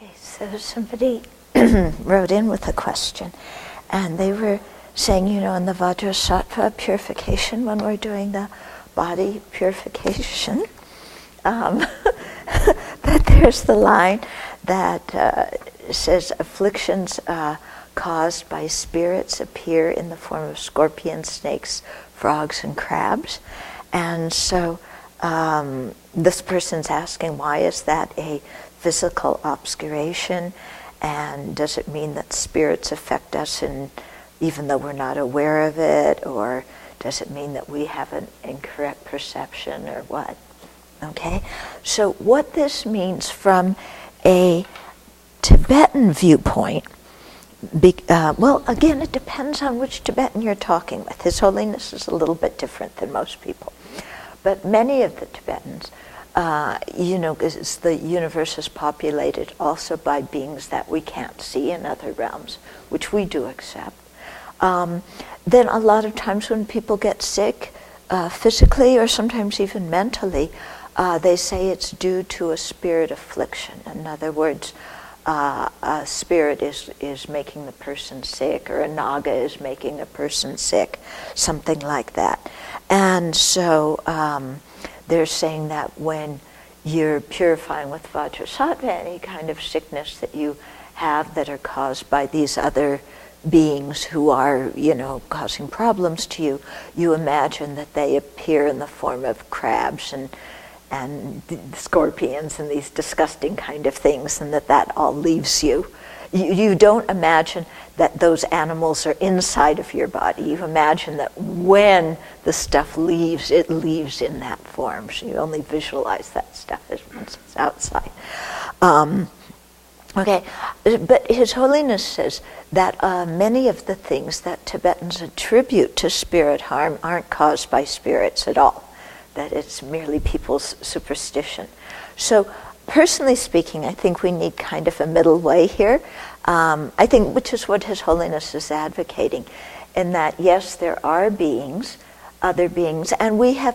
Okay, so somebody wrote in with a question, and they were saying, in the Vajrasattva purification, when we're doing the body purification, that there's the line that says afflictions caused by spirits appear in the form of scorpions, snakes, frogs, and crabs. And so this person's asking, why is that a physical obscuration? And does it mean that spirits affect us even though we're not aware of it? Or does it mean that we have an incorrect perception, or what? Okay, so what this means from a Tibetan viewpoint, well, again, it depends on which Tibetan you're talking with. His Holiness is a little bit different than most people. But many of the Tibetans, because the universe is populated also by beings that we can't see in other realms, which we do accept. Then a lot of times when people get sick, physically or sometimes even mentally, they say it's due to a spirit affliction. In other words, a spirit is making the person sick, or a naga is making a person sick, something like that. And so they're saying that when you're purifying with Vajrasattva, any kind of sickness that you have that are caused by these other beings who are, causing problems to you, you imagine that they appear in the form of crabs and scorpions and these disgusting kind of things, and that all leaves you. You don't imagine that those animals are inside of your body. You imagine that when the stuff leaves, it leaves in that form. So you only visualize that stuff as once it's outside. Okay, but His Holiness says that many of the things that Tibetans attribute to spirit harm aren't caused by spirits at all, that it's merely people's superstition. So personally speaking, I think we need kind of a middle way here. I think, which is what His Holiness is advocating, in that yes, there are beings, other beings, and we have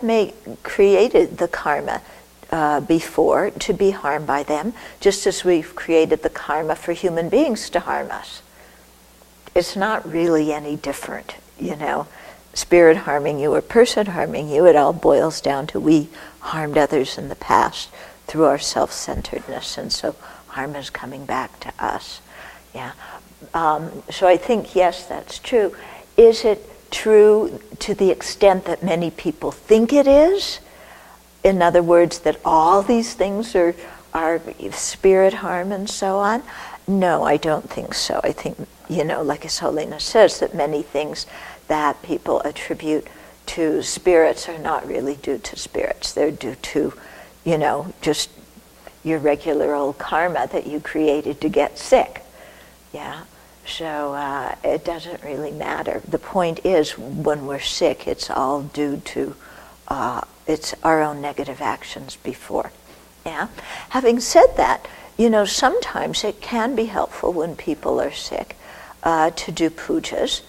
created the karma before to be harmed by them, just as we've created the karma for human beings to harm us. It's not really any different, spirit harming you or person harming you. It all boils down to we harmed others in the past through our self-centeredness, and so harm is coming back to us. Yeah. So I think, yes, that's true. Is it true to the extent that many people think it is? In other words, that all these things are spirit harm and so on? No, I don't think so. I think, like His Holiness says, that many things that people attribute to spirits are not really due to spirits. They're due to, just your regular old karma that you created to get sick. Yeah. So it doesn't really matter. The point is, when we're sick, it's all due to it's our own negative actions before. Yeah. Having said that, sometimes it can be helpful when people are sick to do pujas.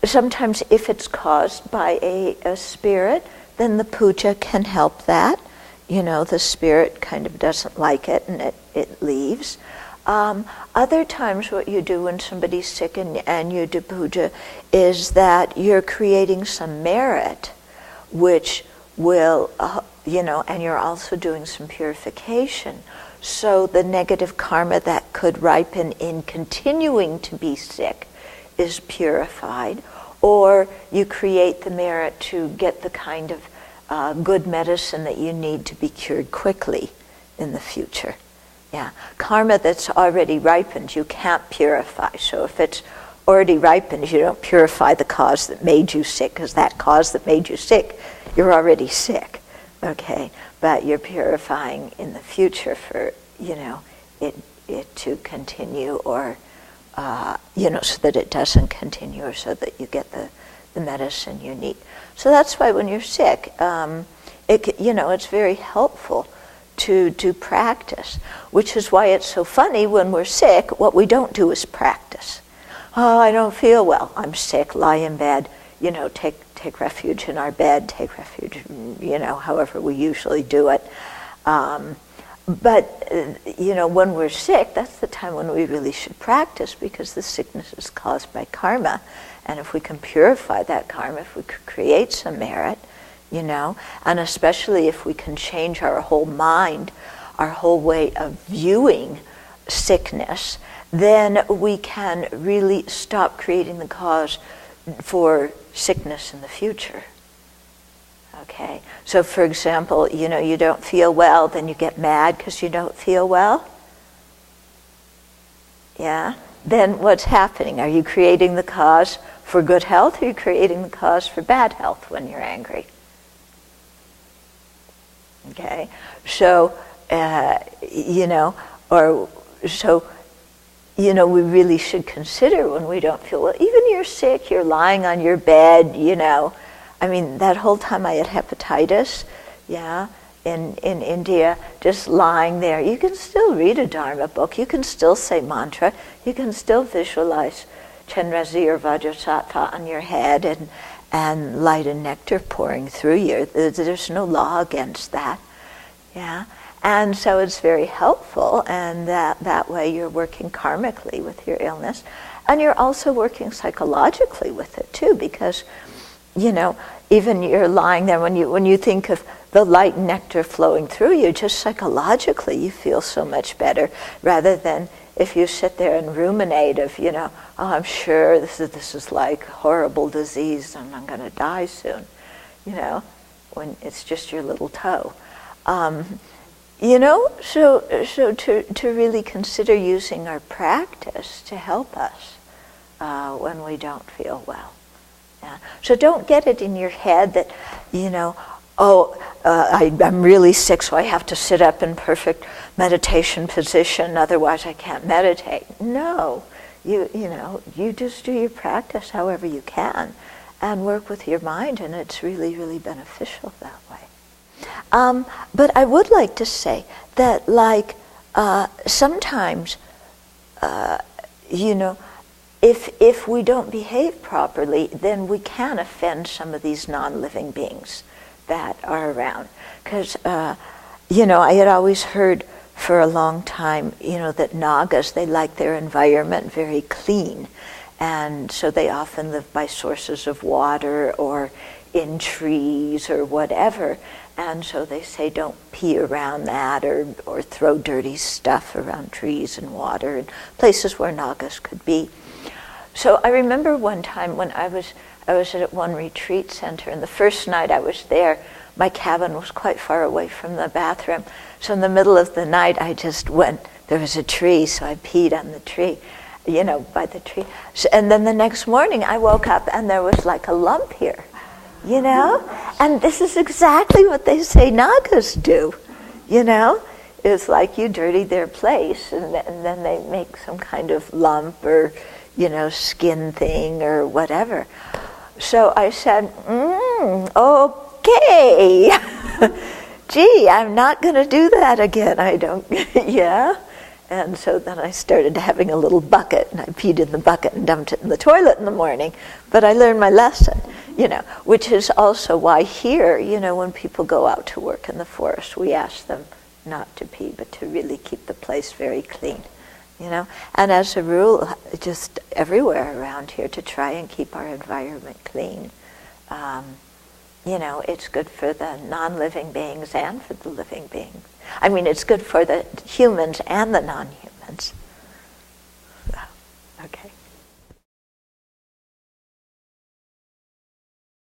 Sometimes if it's caused by a spirit, then the puja can help that. The spirit kind of doesn't like it and it leaves. Other times what you do when somebody's sick and you do puja is that you're creating some merit, which will, and you're also doing some purification. So the negative karma that could ripen in continuing to be sick is purified, or you create the merit to get the kind of good medicine that you need to be cured quickly in the future. Yeah, karma that's already ripened, you can't purify. So if it's already ripened, you don't purify the cause that made you sick, because that cause that made you sick, you're already sick. Okay, but you're purifying in the future for it to continue, or so that it doesn't continue, or so that you get the medicine you need. So that's why when you're sick, it's very helpful to do practice, which is why it's so funny when we're sick, what we don't do is practice. Oh, I don't feel well. I'm sick, lie in bed, take refuge in our bed, take refuge, however we usually do it. But, when we're sick, that's the time when we really should practice, because the sickness is caused by karma. And if we can purify that karma, if we could create some merit, and especially if we can change our whole mind, our whole way of viewing sickness, then we can really stop creating the cause for sickness in the future. Okay, so for example, you don't feel well, then you get mad because you don't feel well. Yeah? Then what's happening? Are you creating the cause for good health, or are you creating the cause for bad health when you're angry? Okay, so, we really should consider when we don't feel well. Even you're sick, you're lying on your bed, that whole time I had hepatitis, in India, just lying there, you can still read a Dharma book, you can still say mantra, you can still visualize Chenrezig or Vajrasattva on your head and light and nectar pouring through you. There's no law against that. And so it's very helpful, and that way you're working karmically with your illness, and you're also working psychologically with it too, because even you're lying there, when you think of the light and nectar flowing through you, just psychologically you feel so much better, rather than if you sit there and ruminate of, oh, I'm sure this is like horrible disease and I'm going to die soon, when it's just your little toe. So to really consider using our practice to help us when we don't feel well. Yeah. So don't get it in your head that, I'm really sick, so I have to sit up in perfect meditation position, otherwise I can't meditate. No, you just do your practice however you can and work with your mind, and it's really, really beneficial that way. But I would like to say that, sometimes, if we don't behave properly, then we can offend some of these non-living beings that are around. Because, I had always heard for a long time, that Nagas, they like their environment very clean. And so they often live by sources of water or in trees or whatever. And so they say don't pee around that or throw dirty stuff around trees and water and places where Nagas could be. So I remember one time when I was at one retreat center, and the first night I was there, my cabin was quite far away from the bathroom. So in the middle of the night, I just went, there was a tree, so I peed on the tree, by the tree. So, and then the next morning I woke up and there was like a lump here, And this is exactly what they say Nagas do, It's like you dirty their place and then they make some kind of lump or, skin thing or whatever. So I said, okay. Gee, I'm not going to do that again. I don't, And so then I started having a little bucket, and I peed in the bucket and dumped it in the toilet in the morning. But I learned my lesson, which is also why here, when people go out to work in the forest, we ask them not to pee, but to really keep the place very clean, And as a rule, just everywhere around here, to try and keep our environment clean. It's good for the non-living beings and for the living beings. I mean, it's good for the humans and the non-humans. So, okay.